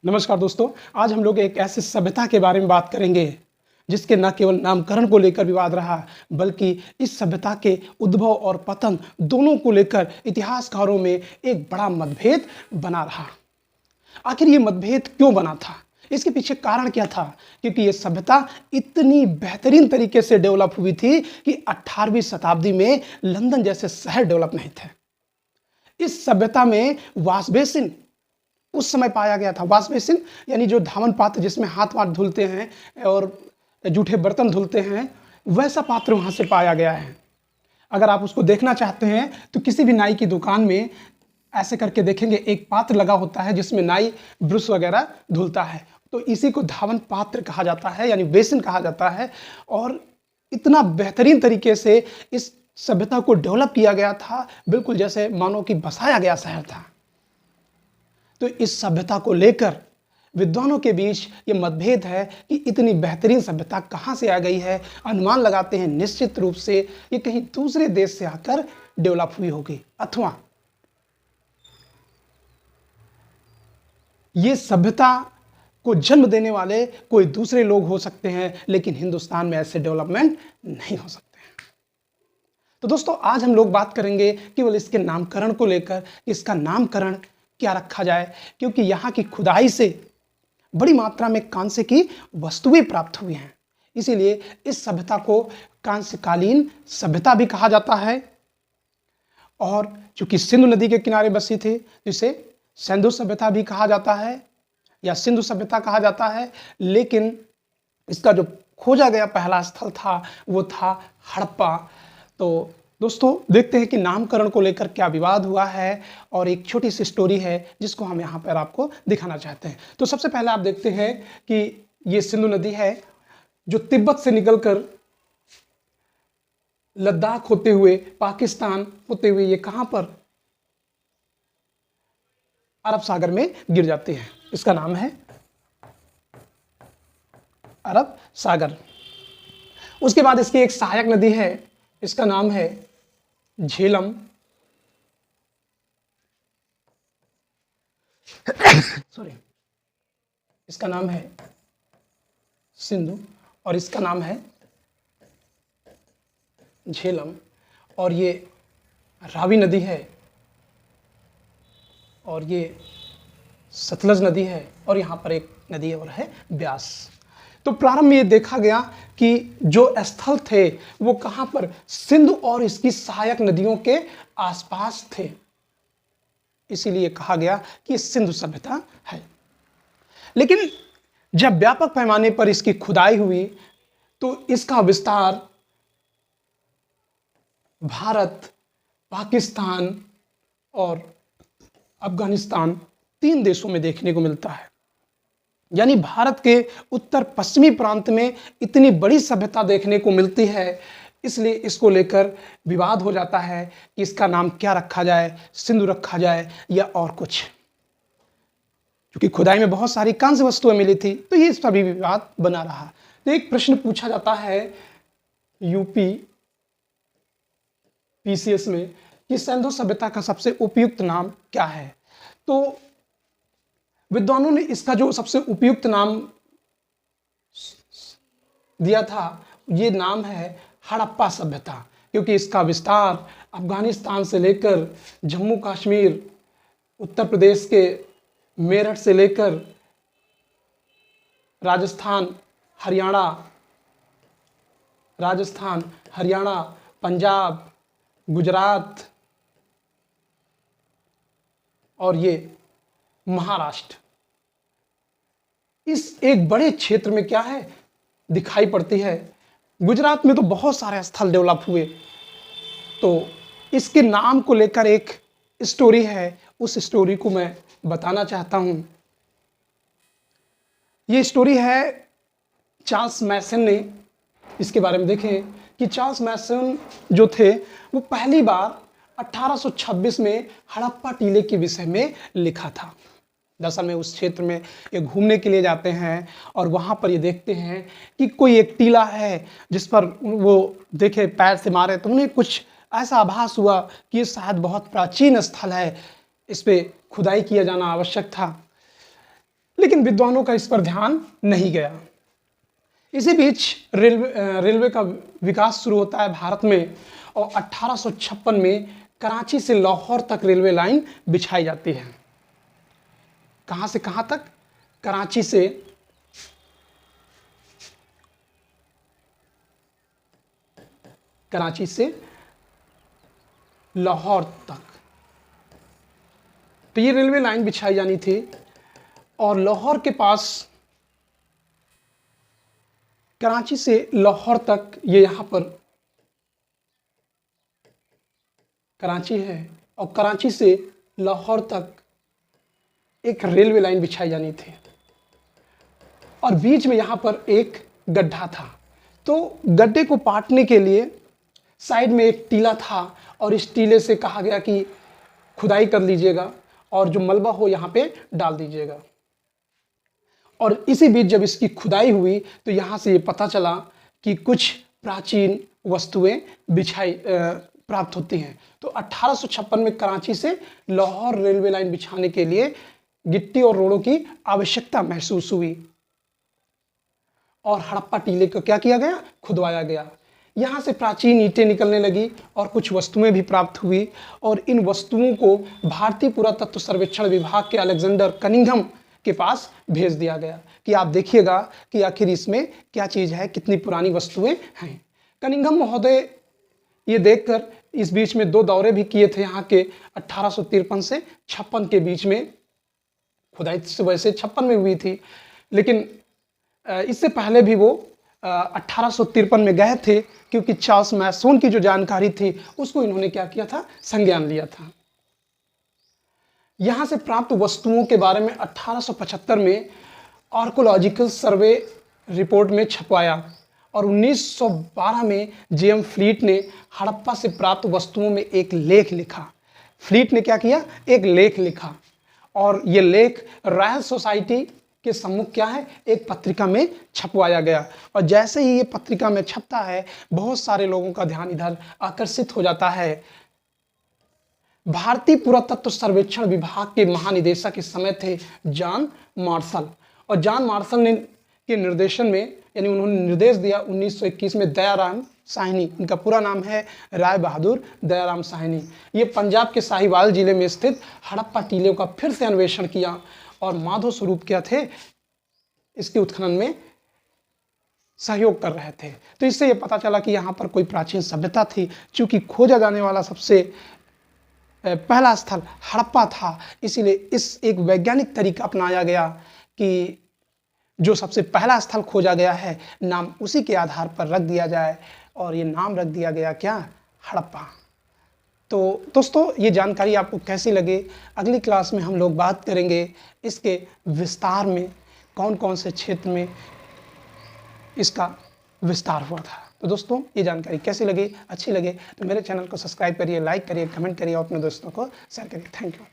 नमस्कार दोस्तों, आज हम लोग एक ऐसी सभ्यता के बारे में बात करेंगे जिसके न केवल नामकरण को लेकर विवाद रहा, बल्कि इस सभ्यता के उद्भव और पतन दोनों को लेकर इतिहासकारों में एक बड़ा मतभेद बना रहा। आखिर ये मतभेद क्यों बना था? इसके पीछे कारण क्या था? क्योंकि ये सभ्यता इतनी बेहतरीन तरीके से डेवलप हुई थी कि 18वीं शताब्दी में लंदन जैसे शहर डेवलप नहीं थे। इस सभ्यता में वाश बेसिन उस समय पाया गया था। वॉश बेसिन यानी जो धावन पात्र जिसमें हाथ वाथ धुलते हैं और जूठे बर्तन धुलते हैं, वैसा पात्र वहाँ से पाया गया है। अगर आप उसको देखना चाहते हैं तो किसी भी नाई की दुकान में ऐसे करके देखेंगे, एक पात्र लगा होता है जिसमें नाई ब्रश वगैरह धुलता है। तो इसी को धावन पात्र कहा जाता है, यानी बेसिन कहा जाता है। और इतना बेहतरीन तरीके से इस सभ्यता को डेवलप किया गया था, बिल्कुल जैसे मानो कि बसाया गया शहर था। तो इस सभ्यता को लेकर विद्वानों के बीच ये मतभेद है कि इतनी बेहतरीन सभ्यता कहाँ से आ गई है। अनुमान लगाते हैं निश्चित रूप से ये कहीं दूसरे देश से आकर डेवलप हुई होगी, अथवा ये सभ्यता को जन्म देने वाले कोई दूसरे लोग हो सकते हैं, लेकिन हिंदुस्तान में ऐसे डेवलपमेंट नहीं हो सकते हैं। तो दोस्तों, आज हम लोग बात करेंगे केवल इसके नामकरण को लेकर, इसका नामकरण क्या रखा जाए, क्योंकि यहाँ की खुदाई से बड़ी मात्रा में कांस्य की वस्तुएं प्राप्त हुई हैं। इसीलिए इस सभ्यता को कांस्यकालीन सभ्यता भी कहा जाता है। और चूंकि सिंधु नदी के किनारे बसी थी, जिसे सिंधु सभ्यता भी कहा जाता है या सिंधु सभ्यता कहा जाता है। लेकिन इसका जो खोजा गया पहला स्थल था वो था हड़प्पा। तो दोस्तों, देखते हैं कि नामकरण को लेकर क्या विवाद हुआ है, और एक छोटी सी स्टोरी है जिसको हम यहाँ पर आपको दिखाना चाहते हैं। तो सबसे पहले आप देखते हैं कि ये सिंधु नदी है जो तिब्बत से निकलकर लद्दाख होते हुए, पाकिस्तान होते हुए, ये कहाँ पर अरब सागर में गिर जाती है। इसका नाम है अरब सागर। उसके बाद इसकी एक सहायक नदी है, इसका नाम है झेलम। सॉरी, इसका नाम है सिंधु और इसका नाम है झेलम। और ये रावी नदी है और ये सतलज नदी है, और यहाँ पर एक नदी और है ब्यास। तो प्रारंभ में ये देखा गया कि जो स्थल थे वो कहाँ पर, सिंधु और इसकी सहायक नदियों के आसपास थे। इसीलिए कहा गया कि सिंधु सभ्यता है। लेकिन जब व्यापक पैमाने पर इसकी खुदाई हुई तो इसका विस्तार भारत, पाकिस्तान और अफगानिस्तान 3 देशों में देखने को मिलता है। यानी भारत के उत्तर पश्चिमी प्रांत में इतनी बड़ी सभ्यता देखने को मिलती है। इसलिए इसको लेकर विवाद हो जाता है कि इसका नाम क्या रखा जाए, सिंधु रखा जाए या और कुछ। क्योंकि खुदाई में बहुत सारी कांस्य वस्तुएं मिली थी, तो ये सभी विवाद बना रहा। तो एक प्रश्न पूछा जाता है यूपी पीसीएस में कि सिंधु सभ्यता का सबसे उपयुक्त नाम क्या है। तो विद्वानों ने इसका जो सबसे उपयुक्त नाम दिया था, ये नाम है हड़प्पा सभ्यता, क्योंकि इसका विस्तार अफगानिस्तान से लेकर जम्मू कश्मीर, उत्तर प्रदेश के मेरठ से लेकर राजस्थान, हरियाणा, पंजाब, गुजरात और ये महाराष्ट्र, इस एक बड़े क्षेत्र में क्या है दिखाई पड़ती है। गुजरात में तो बहुत सारे स्थल डेवलप हुए। तो इसके नाम को लेकर एक स्टोरी है, उस स्टोरी को मैं बताना चाहता हूं। ये स्टोरी है चार्ल्स मैसन ने इसके बारे में देखें कि चार्ल्स मैसन जो थे वो पहली बार 1826 में हड़प्पा टीले के विषय में लिखा था। दरअसल में उस क्षेत्र में ये घूमने के लिए जाते हैं और वहाँ पर ये देखते हैं कि कोई एक टीला है जिस पर वो देखे पैर से मारे, तो उन्हें कुछ ऐसा आभास हुआ कि ये शायद बहुत प्राचीन स्थल है, इस पर खुदाई किया जाना आवश्यक था। लेकिन लेकिन विद्वानों का इस पर ध्यान नहीं गया। इसी बीच रेलवे का विकास शुरू होता है भारत में और 1856 में कराची से लाहौर तक रेलवे लाइन बिछाई जाती है। कहां से कहां तक? कराची से लाहौर तक। तो ये रेलवे लाइन बिछाई जानी थी और लाहौर के पास, कराची से लाहौर तक, ये यहां पर कराची है और कराची से लाहौर तक एक रेलवे लाइन बिछाई जानी थी और बीच में यहां पर एक गड्ढा था। तो गड्ढे को पाटने के लिए साइड में एक टीला था और इस टीले से कहा गया कि खुदाई कर लीजिएगा और जो मलबा हो यहाँ पे डाल दीजिएगा। और इसी बीच जब इसकी खुदाई हुई तो यहाँ से ये पता चला कि कुछ प्राचीन वस्तुएं प्राप्त होती हैं। तो 1856 में कराची से लाहौर रेलवे लाइन बिछाने के लिए गिट्टी और रोड़ों की आवश्यकता महसूस हुई और हड़प्पा टीले को क्या किया गया? खुदवाया गया। यहाँ से प्राचीन ईंटें निकलने लगी और कुछ वस्तुएं भी प्राप्त हुई और इन वस्तुओं को भारतीय पुरातत्व सर्वेक्षण विभाग के अलेक्जेंडर कनिंघम के पास भेज दिया गया कि आप देखिएगा कि आखिर इसमें क्या चीज़ है, कितनी पुरानी वस्तुएं हैं। कनिंघम महोदय ये देखकर इस बीच में 2 दौरे भी किए थे यहाँ के, 1853 से 56 के बीच में। खुदाई से वैसे 56 में हुई थी, लेकिन इससे पहले भी वो 1853 में गए थे क्योंकि चार्ल्स मैसोन की जो जानकारी थी उसको इन्होंने क्या किया था? संज्ञान लिया था। यहां से प्राप्त वस्तुओं के बारे में 1875 में आर्कोलॉजिकल सर्वे रिपोर्ट में छपवाया और 1912 में जेएम फ्लीट ने हड़प्पा से प्राप्त वस्तुओं में एक लेख लिखा। फ्लीट ने क्या किया? एक लेख लिखा और ये लेख रॉयल सोसाइटी के सम्मुख क्या है? एक पत्रिका में छपवाया गया। और जैसे ही ये पत्रिका में छपता है बहुत सारे लोगों का ध्यान इधर आकर्षित हो जाता है। भारतीय पुरातत्व सर्वेक्षण विभाग के महानिदेशक इस समय थे जॉन मार्शल, और जॉन मार्शल ने के निर्देशन में, यानी उन्होंने निर्देश दिया 1921 में दयाराम साहनी, इनका पूरा नाम है राय बहादुर दयाराम साहनी, ये पंजाब के साहिवाल जिले में स्थित हड़प्पा टीले का फिर से अन्वेषण किया और माधव स्वरूप क्या थे? इसके उत्खनन में सहयोग कर रहे थे। तो इससे ये पता चला कि यहाँ पर कोई प्राचीन सभ्यता थी। चूंकि खोजा जाने वाला सबसे पहला स्थल हड़प्पा था, इसीलिए इस एक वैज्ञानिक तरीका अपनाया गया कि जो सबसे पहला स्थल खोजा गया है नाम उसी के आधार पर रख दिया जाए, और ये नाम रख दिया गया क्या? हड़प्पा। तो दोस्तों ये जानकारी आपको कैसी लगी? अगली क्लास में हम लोग बात करेंगे इसके विस्तार में, कौन कौन से क्षेत्र में इसका विस्तार हुआ था। तो दोस्तों ये जानकारी कैसी लगी? अच्छी लगे तो मेरे चैनल को सब्सक्राइब करिए, लाइक करिए, कमेंट करिए और अपने दोस्तों को शेयर करिए। Thank you.